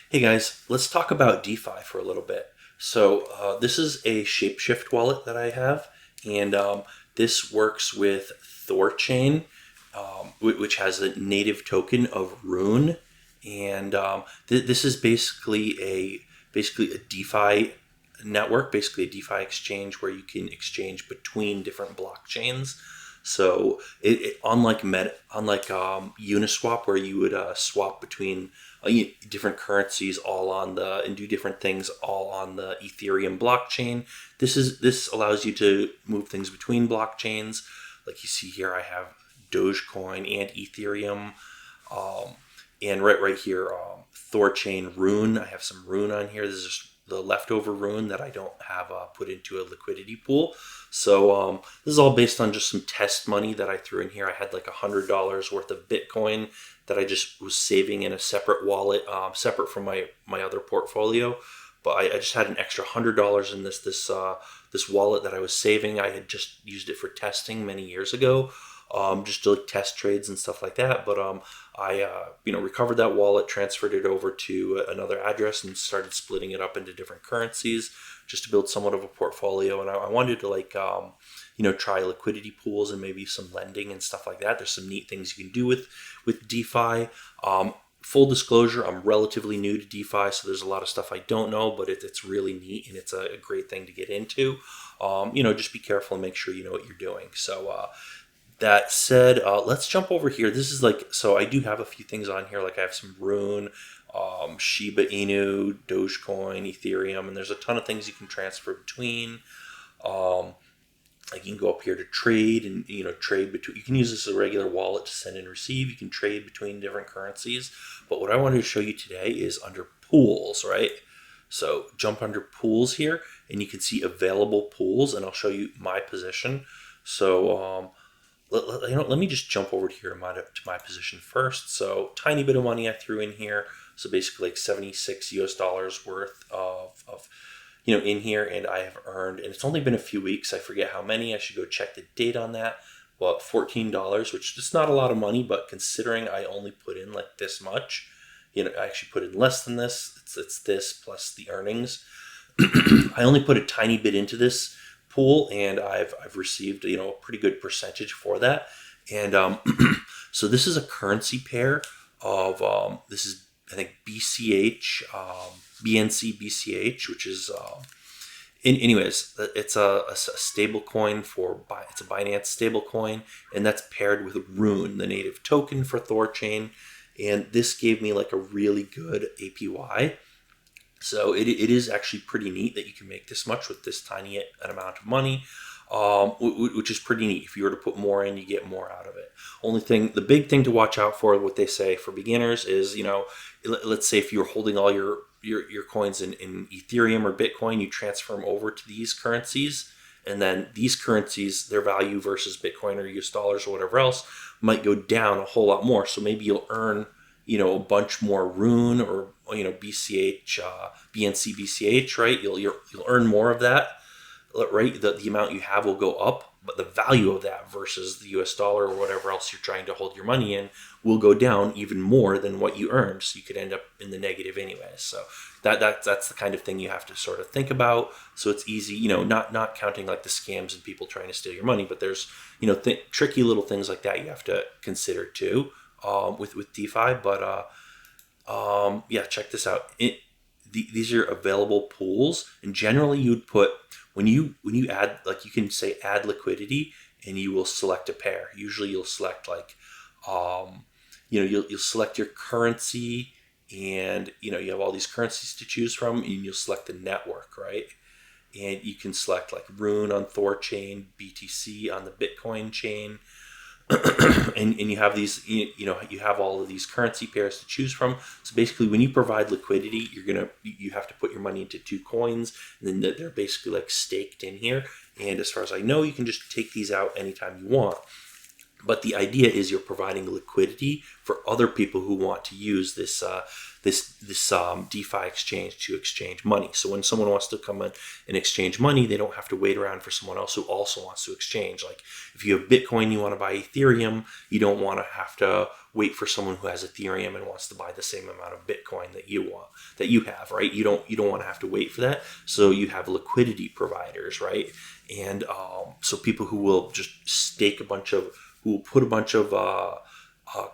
Hey guys, let's talk about DeFi for a little bit. This is a Shapeshift wallet that I have, and this works with Thorchain, which has a native token of Rune, and this is basically a DeFi network, basically a DeFi exchange where you can exchange between different blockchains. Unlike Uniswap, where you would swap between different currencies all on the and do different things all on the Ethereum blockchain. This allows you to move things between blockchains. Like you see here, I have Dogecoin and Ethereum, and right here, Thorchain Rune. I have some Rune on here. This is just the leftover Rune that I don't have put into a liquidity pool. This is all based on just some test money that I threw in here. I had like $100 worth of Bitcoin that I just was saving in a separate wallet, separate from my other portfolio. But I just had an extra $100 in this wallet that I was saving. I had just used it for testing many years ago, just to like test trades and stuff like that. But I recovered that wallet, transferred it over to another address, and started splitting it up into different currencies just to build somewhat of a portfolio. And I wanted to try liquidity pools and maybe some lending and stuff like that. There's some neat things you can do with DeFi. Full disclosure, I'm relatively new to DeFi, so there's a lot of stuff I don't know, but it's really neat and it's a great thing to get into. Just be careful and make sure you know what you're doing. That said, let's jump over here. This is so I do have a few things on here. Like I have some Rune, Shiba Inu, Dogecoin, Ethereum, and there's a ton of things you can transfer between. Like you can go up here to trade and trade between. You can use this as a regular wallet to send and receive. You can trade between different currencies. But what I wanted to show you today is under pools, right? So jump under pools here, and you can see available pools, and I'll show you my position. Let me just jump over here to my position first. So tiny bit of money I threw in here. So basically like 76 US dollars worth of in here, and I have earned, and it's only been a few weeks. I forget how many. I should go check the date on that. But $14, which is not a lot of money, but considering I only put in like this much, I actually put in less than this. It's this plus the earnings. I only put a tiny bit into this pool, and I've received a pretty good percentage for that. And so this is a currency pair of this is, I think, BCH, BNC BCH, which is it's a stable coin it's a Binance stable coin, and that's paired with Rune, the native token for Thorchain, and this gave me like a really good APY. So it is actually pretty neat that you can make this much with this tiny an amount of money, which is pretty neat. If you were to put more in, you get more out of it. The big thing to watch out for, what they say for beginners is, let's say if you're holding all your coins in Ethereum or Bitcoin, you transfer them over to these currencies, and then these currencies, their value versus Bitcoin or US dollars or whatever else might go down a whole lot more. So maybe you'll earn a bunch more Rune or BCH, BNC BCH, right? You'll earn more of that, right? The amount you have will go up, but the value of that versus the US dollar or whatever else you're trying to hold your money in will go down even more than what you earned. So you could end up in the negative anyways. So that's the kind of thing you have to sort of think about. So it's easy, not counting like the scams and people trying to steal your money, but there's tricky little things like that you have to consider too. With DeFi, but check this out. These are available pools, and generally you'd put when you add, like, you can say add liquidity, and you will select a pair. Usually you'll select you'll select your currency, and you have all these currencies to choose from, and you'll select the network, right? And you can select like Rune on Thorchain, BTC on the Bitcoin chain. and you have these, you have all of these currency pairs to choose from. So basically, when you provide liquidity, you have to put your money into two coins, and then they're basically like staked in here. And as far as I know, you can just take these out anytime you want. But the idea is you're providing liquidity for other people who want to use this DeFi exchange to exchange money. So when someone wants to come in and exchange money, they don't have to wait around for someone else who also wants to exchange. Like if you have Bitcoin, you want to buy Ethereum, you don't want to have to wait for someone who has Ethereum and wants to buy the same amount of Bitcoin that you have, right? You don't want to have to wait for that. So you have liquidity providers, right? And so people who will just who will put a bunch of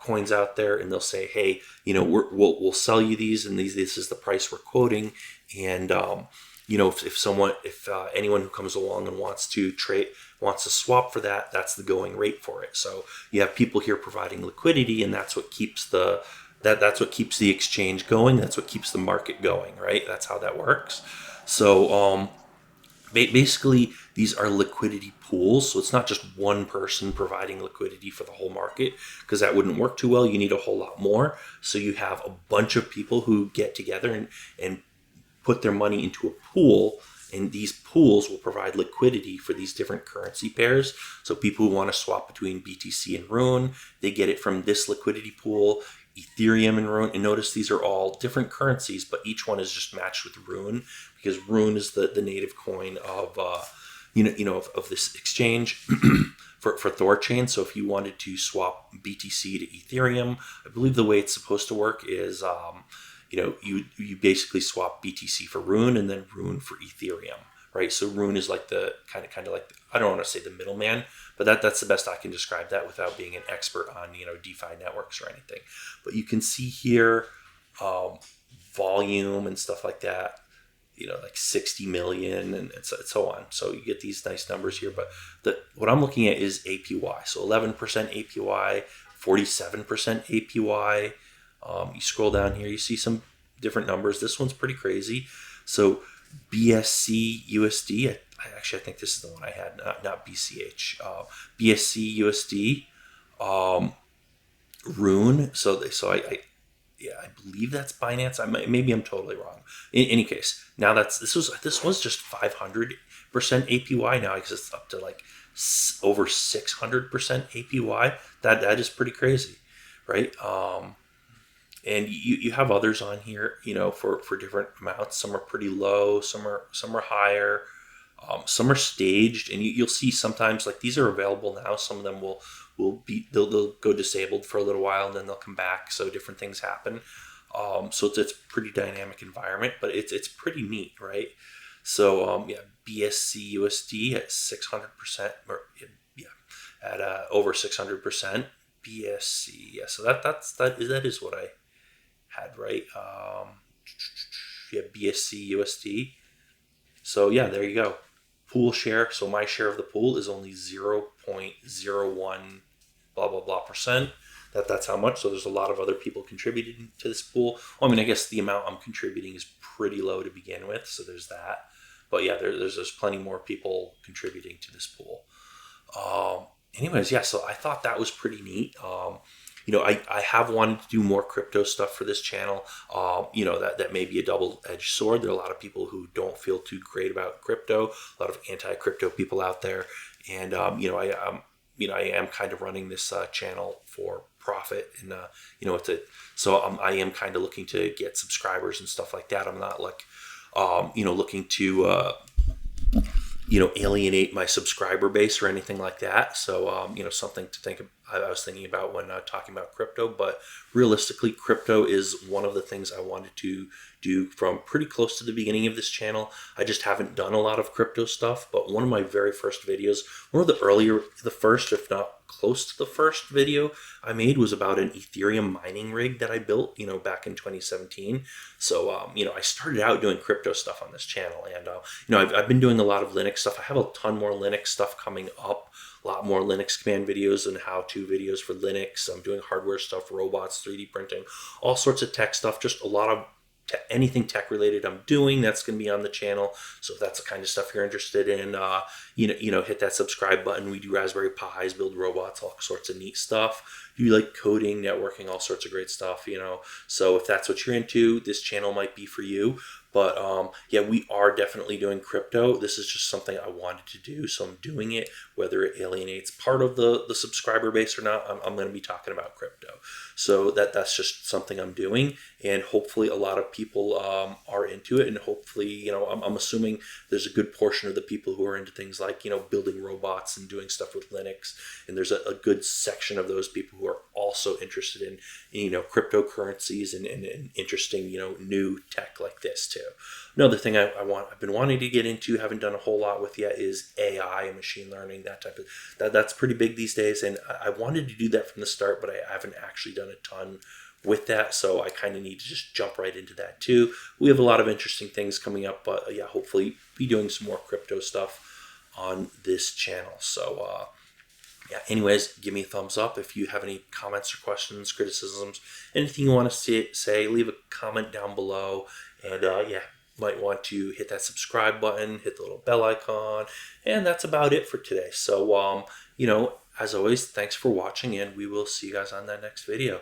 coins out there, and they'll say, hey, we'll sell you these, and this is the price we're quoting. And if anyone who comes along and wants to swap for that, that's the going rate for it. So you have people here providing liquidity, and that's what keeps that's what keeps the exchange going. That's what keeps the market going, right? That's how that works. So basically, these are liquidity pools. So it's not just one person providing liquidity for the whole market, because that wouldn't work too well. You need a whole lot more. So you have a bunch of people who get together and put their money into a pool, and these pools will provide liquidity for these different currency pairs. So people who want to swap between BTC and Rune, they get it from this liquidity pool. Ethereum and Rune, and notice these are all different currencies, but each one is just matched with Rune, because Rune is the native coin of of this exchange for Thorchain. So if you wanted to swap BTC to Ethereum, I believe the way it's supposed to work is you basically swap BTC for Rune and then Rune for Ethereum, right? So Rune is like the kind of like, I don't want to say the middleman, but that's the best I can describe that without being an expert on DeFi networks or anything. But you can see here volume and stuff like that, like 60 million and so on. So you get these nice numbers here. But what I'm looking at is APY. So 11% APY, 47% APY. You scroll down here, you see some different numbers. This one's pretty crazy. So BSC USD, I think this is the one I had, not BCH. BSC USD, Rune. I believe that's Binance. Maybe I'm totally wrong. In any case, now this was just 500% APY. Now it's up to like over 600% APY. That is pretty crazy, right? And you have others on here, for different amounts. Some are pretty low, some are higher, some are staged, and you'll see sometimes like these are available now. Some of them they'll go disabled for a little while and then they'll come back. So different things happen. So it's a pretty dynamic environment, but it's pretty neat, right? So BSC USD at 600%, or at over 600%. BSC, so that is what I had, right? BSC USD. So there you go. Pool share. So my share of the pool is only 0.01 blah blah blah percent. That's how much. So there's a lot of other people contributing to this pool. Well, I guess the amount I'm contributing is pretty low to begin with, so there's that. But there's plenty more people contributing to this pool. So I thought that was pretty neat. I have wanted to do more crypto stuff for this channel. That may be a double-edged sword. There are a lot of people who don't feel too great about crypto, a lot of anti-crypto people out there. And, I am kind of running this channel for profit, and, I am kind of looking to get subscribers and stuff like that. I'm not like, looking to, alienate my subscriber base or anything like that. So, something to think of. I was thinking about when talking about crypto, but realistically, crypto is one of the things I wanted to do from pretty close to the beginning of this channel. I just haven't done a lot of crypto stuff, but one of my very first videos, the first, if not close to the first video I made, was about an Ethereum mining rig that I built, back in 2017. So, I started out doing crypto stuff on this channel, and, I've been doing a lot of Linux stuff. I have a ton more Linux stuff coming up. A lot more Linux command videos and how-to videos for Linux. I'm doing hardware stuff, robots, 3D printing, all sorts of tech stuff. Just a lot of anything tech related I'm doing, that's going to be on the channel. So if that's the kind of stuff you're interested in, hit that subscribe button. We do Raspberry Pis, build robots, all sorts of neat stuff. Do you like coding, networking, all sorts of great stuff, So if that's what you're into, this channel might be for you. But we are definitely doing crypto. This is just something I wanted to do, so I'm doing it. Whether it alienates part of the subscriber base or not, I'm going to be talking about crypto. So that's just something I'm doing, and hopefully a lot of people are into it. And hopefully, I'm assuming there's a good portion of the people who are into things like, building robots and doing stuff with Linux. And there's a good section of those people who are also interested in cryptocurrencies and interesting, new tech like this too. Another thing I've been wanting to get into, haven't done a whole lot with yet, is AI and machine learning, that type of that's pretty big these days. And I wanted to do that from the start, but I haven't actually done a ton with that, so I kind of need to just jump right into that too. We have a lot of interesting things coming up, but yeah, hopefully be doing some more crypto stuff on this channel. So yeah, anyways, give me a thumbs up if you have any comments or questions, criticisms, anything you want to say, leave a comment down below. And yeah, might want to hit that subscribe button, hit the little bell icon, and that's about it for today. So as always, thanks for watching, and we will see you guys on that next video.